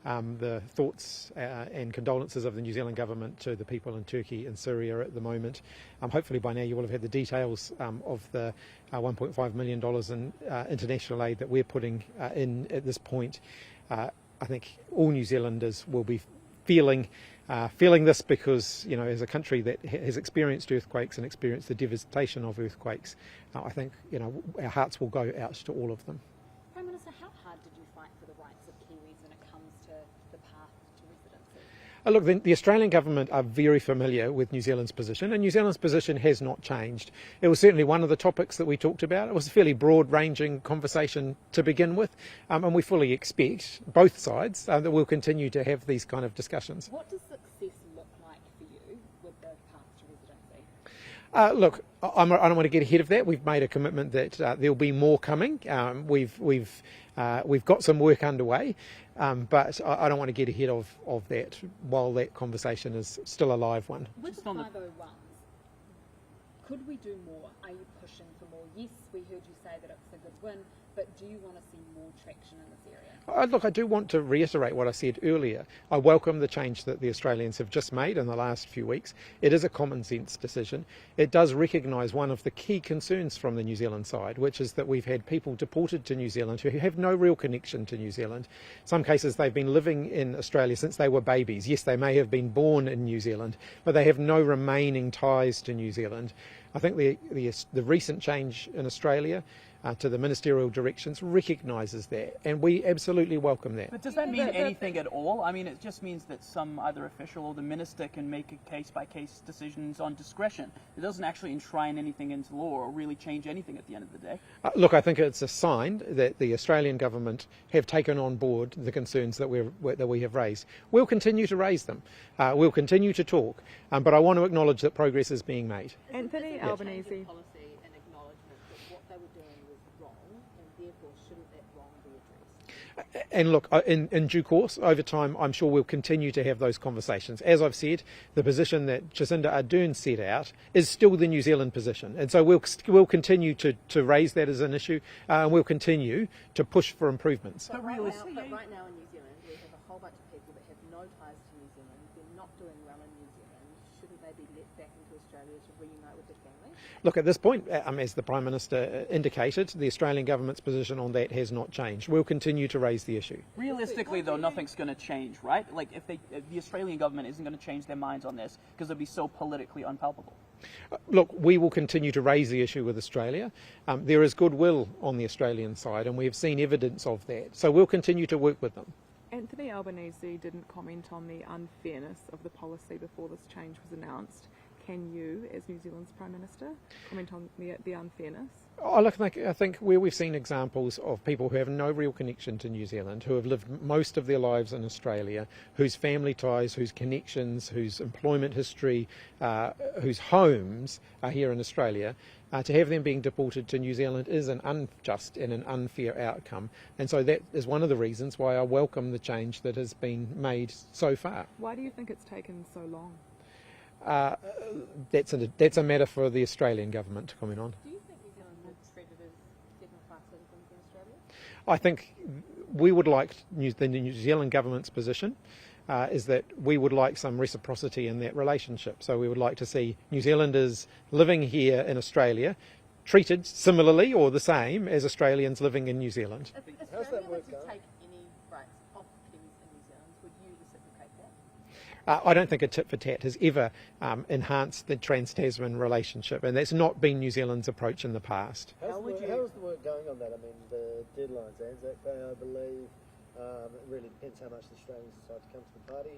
the thoughts and condolences of the New Zealand government to the people in Turkey and Syria at the moment. Hopefully by now you will have had the details of the $1.5 million in international aid that we're putting in at this point. I think all New Zealanders will be feeling this because, you know, as a country that has experienced earthquakes and experienced the devastation of earthquakes, I think, you know, our hearts will go out to all of them. Prime Minister, how hard did you fight for the rights of Kiwis when it comes to the path to residency? Look, the Australian government are very familiar with New Zealand's position, and New Zealand's position has not changed. It was certainly one of the topics that we talked about. It was a fairly broad-ranging conversation to begin with, and we fully expect, both sides, that we'll continue to have these kind of discussions. What does success look like for you with the path to residency? Look, I don't want to get ahead of that. We've made a commitment that there'll be more coming. We've got some work underway, but I don't want to get ahead of that while that conversation is still a live one. With the 501s, could we do more? Are you pushing for more? Yes, we heard you say that it's a good win, but do you want to see more traction in this area? Look, I do want to reiterate what I said earlier. I welcome the change that the Australians have just made in the last few weeks. It is a common sense decision. It does recognise one of the key concerns from the New Zealand side, which is that we've had people deported to New Zealand who have no real connection to New Zealand. In some cases they've been living in Australia since they were babies. Yes, they may have been born in New Zealand, but they have no remaining ties to New Zealand. I think the recent change in Australia to the ministerial directions recognises that, and we absolutely welcome that. But does that mean anything at all? I mean, it just means that some either official or the minister can make a case-by-case decisions on discretion. It doesn't actually enshrine anything into law or really change anything at the end of the day. Look, I think it's a sign that the Australian government have taken on board the concerns that we have raised. We'll continue to raise them. We'll continue to talk, but I want to acknowledge that progress is being made. Anthony Albanese. And look, in due course, over time, I'm sure we'll continue to have those conversations. As I've said, the position that Jacinda Ardern set out is still the New Zealand position. And so we'll continue to raise that as an issue, and we'll continue to push for improvements. But right now in New Zealand, we have a whole bunch of people that have no ties to New Zealand. They're not doing well in New Zealand. Shouldn't they be let back into Australia to reunite with their families? Look, at this point, as the Prime Minister indicated, the Australian government's position on that has not changed. We'll continue to raise the issue. Realistically, though, nothing's going to change, right? Like, if the Australian government isn't going to change their minds on this because it'll be so politically unpalpable. Look, we will continue to raise the issue with Australia. There is goodwill on the Australian side, and we have seen evidence of that. So we'll continue to work with them. Anthony Albanese didn't comment on the unfairness of the policy before this change was announced. Can you, as New Zealand's Prime Minister, comment on the unfairness? Look, I think where we've seen examples of people who have no real connection to New Zealand, who have lived most of their lives in Australia, whose family ties, whose connections, whose employment history, whose homes are here in Australia, to have them being deported to New Zealand is an unjust and an unfair outcome. And so that is one of the reasons why I welcome the change that has been made so far. Why do you think it's taken so long? That's a matter for the Australian government to comment on. Do you think New Zealand will be treated as second-class citizens in Australia? I think we would like the New Zealand government's position is that we would like some reciprocity in that relationship. So we would like to see New Zealanders living here in Australia treated similarly or the same as Australians living in New Zealand. If Australia were to take any rights off Kiwis in New Zealand, would you reciprocate that? I don't think a tit for tat has ever enhanced the Trans-Tasman relationship, and that's not been New Zealand's approach in the past. How's the work going on that? I mean, the deadline's Anzac Day, I believe. It really depends how much the Australians decide to come to the party.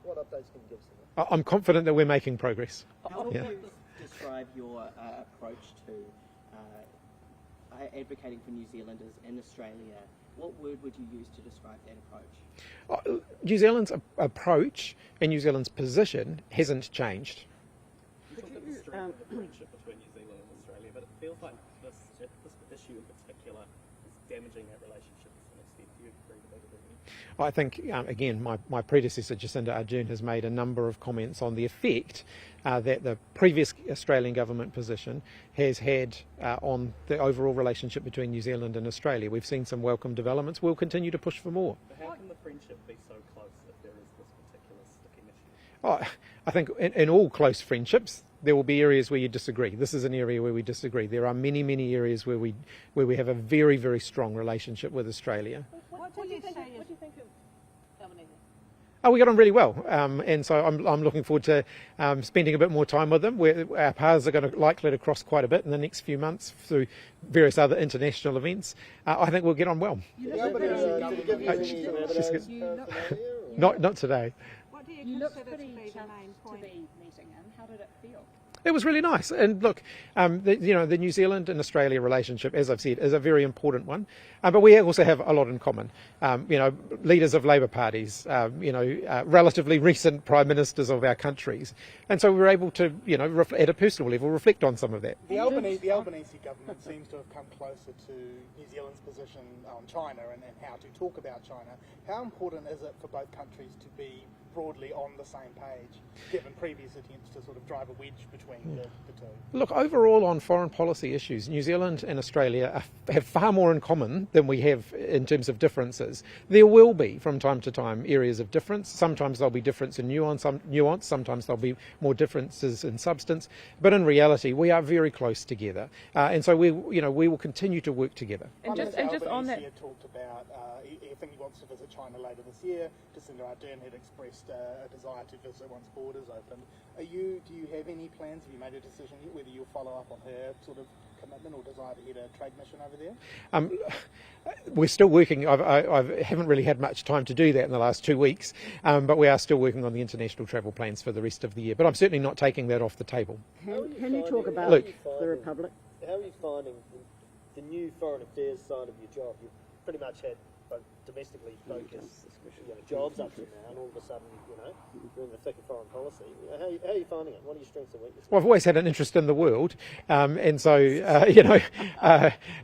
What updates can you give us on that? I'm confident that we're making progress. How would you describe your approach to advocating for New Zealanders in Australia? What word would you use to describe that approach? New Zealand's approach and New Zealand's position hasn't changed. You talk about the strength of the friendship between New Zealand and Australia, but it feels like this issue in particular is damaging that relationship to some extent. Do you agree with that? I think, again, my predecessor Jacinda Ardern has made a number of comments on the effect that the previous Australian government position has had on the overall relationship between New Zealand and Australia. We've seen some welcome developments. We'll continue to push for more. But how can the friendship be so close if there is this particular sticking issue? Oh, I think in all close friendships, there will be areas where you disagree. This is an area where we disagree. There are many, many areas where we have a very, very strong relationship with Australia. What do you think of Albanese? Oh, we got on really well, and so I'm looking forward to spending a bit more time with them. Our paths are going to likely to cross quite a bit in the next few months through various other international events. I think we'll get on well. Did it give you any Not today. What do you consider to be the main point? To be meeting in? How did it feel? It was really nice, and look, the New Zealand and Australia relationship, as I've said, is a very important one. But we also have a lot in common. Leaders of Labour parties, relatively recent prime ministers of our countries, and so we were able to, at a personal level, reflect on some of that. The Albanese government seems to have come closer to New Zealand's position on China and how to talk about China. How important is it for both countries to be broadly on the same page, given previous attempts to sort of drive a wedge between the two? Look, overall on foreign policy issues, New Zealand and Australia have far more in common than we have in terms of differences. There will be, from time to time, areas of difference. Sometimes there'll be difference in nuance. Sometimes there'll be more differences in substance. But in reality, we are very close together, and so we will continue to work together. And just on that, talked about I think he wants to visit China later this year. Jacinda Ardern had expressed a desire to visit once borders open. Do you have any plans? Have you made a decision yet whether you'll follow up on her sort of commitment or desire to head a trade mission over there? We're still working. I haven't really had much time to do that in the last 2 weeks, but we are still working on the international travel plans for the rest of the year. But I'm certainly not taking that off the table. Can you talk about the Republic? How are you finding the new foreign affairs side of your job? You've pretty much had both domestically focused jobs up to now, and all of a sudden, you're in the thick of foreign policy. How are you finding it? What are your strengths and weaknesses? Well, I've always had an interest in the world, and so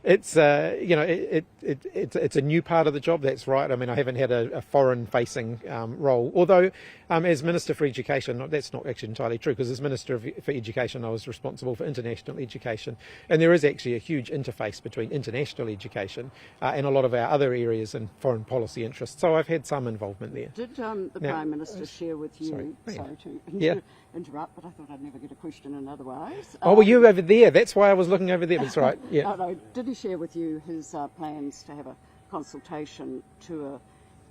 it's a new part of the job. That's right. I mean, I haven't had a foreign-facing role, although as Minister for Education, that's not actually entirely true, because as Minister for Education, I was responsible for international education, and there is actually a huge interface between international education and a lot of our other areas and foreign policy interests. So I've had some involvement there. Did the Prime Minister share with you, sorry to interrupt, but I thought I'd never get a question in otherwise. Well, you over there, that's why I was looking over there, that's right. Yeah. No, did he share with you his plans to have a consultation tour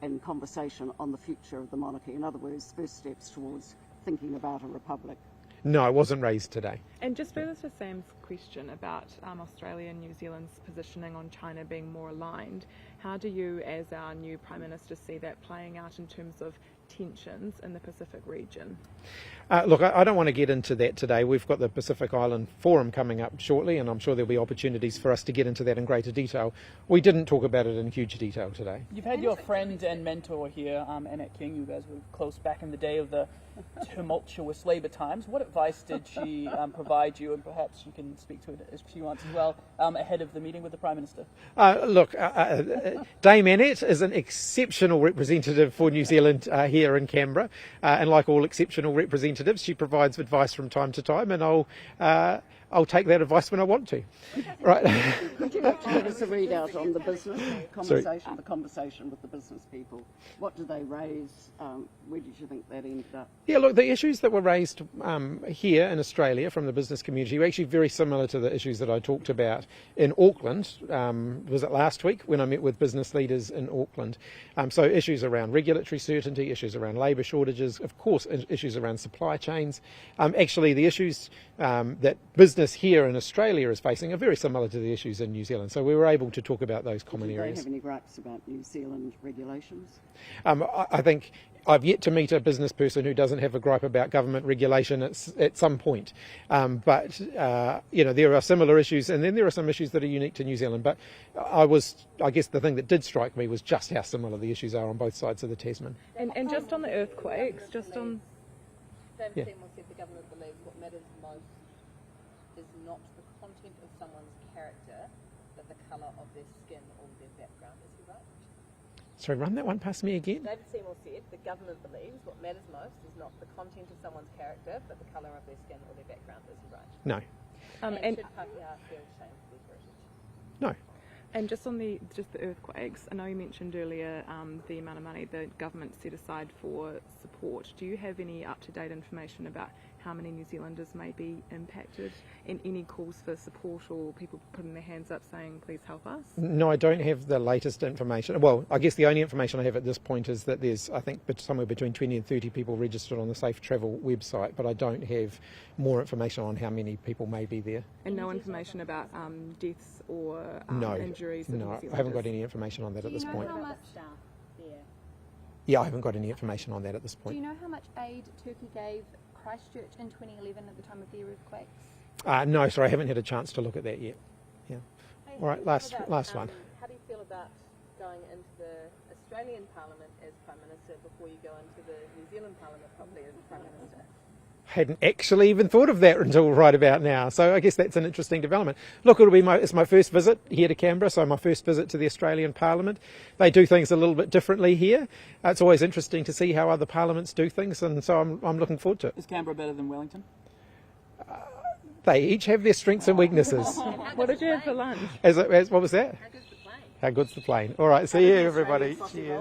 and conversation on the future of the monarchy? In other words, first steps towards thinking about a republic? No, it wasn't raised today. and just further to Sam's question about Australia and New Zealand's positioning on China being more aligned, how do you, as our new Prime Minister, see that playing out in terms of tensions in the Pacific region? Look, I don't want to get into that today. We've got the Pacific Island Forum coming up shortly, and I'm sure there'll be opportunities for us to get into that in greater detail. We didn't talk about it in huge detail today. You've had your friend and mentor here, Annette King. You guys were close back in the day of the tumultuous Labour times. What advice did she provide you, and perhaps you can speak to it if she wants as well, ahead of the meeting with the Prime Minister? Look, Dame Annette is an exceptional representative for New Zealand here in Canberra, and like all exceptional representatives, she provides advice from time to time, and I'll take that advice when I want to. Right. Could you give us a readout on the business conversation, the conversation with the business people? What did they raise? Where did you think that ended up? Yeah, look, the issues that were raised here in Australia from the business community were actually very similar to the issues that I talked about in Auckland. Was it last week when I met with business leaders in Auckland? So issues around regulatory certainty, issues around labour shortages, of course, issues around supply chains. Actually, the issues that business here in Australia is facing are very similar to the issues in New Zealand. So we were able to talk about those common areas. Do they have any gripes about New Zealand regulations? I think I've yet to meet a business person who doesn't have a gripe about government regulation at some point. But there are similar issues, and then there are some issues that are unique to New Zealand. But I guess the thing that did strike me was just how similar the issues are on both sides of the Tasman. And just on the earthquakes, just on... David Seymour said the government believes what matters most is not the content of someone's character, but the colour of their skin or their background. Is he right? Sorry, run that one past me again. David Seymour said the government believes what matters most is not the content of someone's character, but the colour of their skin or their background. Is he right? No. And should Pākehā feel ashamed of their heritage? No. And just on the earthquakes, I know you mentioned earlier the amount of money the government set aside for support. Do you have any up-to-date information about how many New Zealanders may be impacted, and any calls for support or people putting their hands up saying, please help us? No, I don't have the latest information. Well, I guess the only information I have at this point is that there's, I think, somewhere between 20 and 30 people registered on the Safe Travel website, but I don't have more information on how many people may be there. And no information about deaths or No. injuries? No, I haven't got any information on that at this point. How much, Yeah, I haven't got any information on that at this do point. you know how much aid Turkey gave Christchurch in 2011 at the time of their earthquakes? No, sorry, I haven't had a chance to look at that yet. Yeah. Hey, All right, how last about, one. How do you feel about going into the Australian Parliament as Prime Minister before you go into the New Zealand Parliament probably as Prime Minister? Hadn't actually even thought of that until right about now. So I guess that's an interesting development. Look, it's my first visit here to Canberra, so my first visit to the Australian Parliament. They do things a little bit differently here. It's always interesting to see how other parliaments do things, and so I'm looking forward to it. Is Canberra better than Wellington? They each have their strengths and weaknesses. What did you have for lunch? What was that? How good's the plane? How good's the plane? All right, see you everybody. Cheers.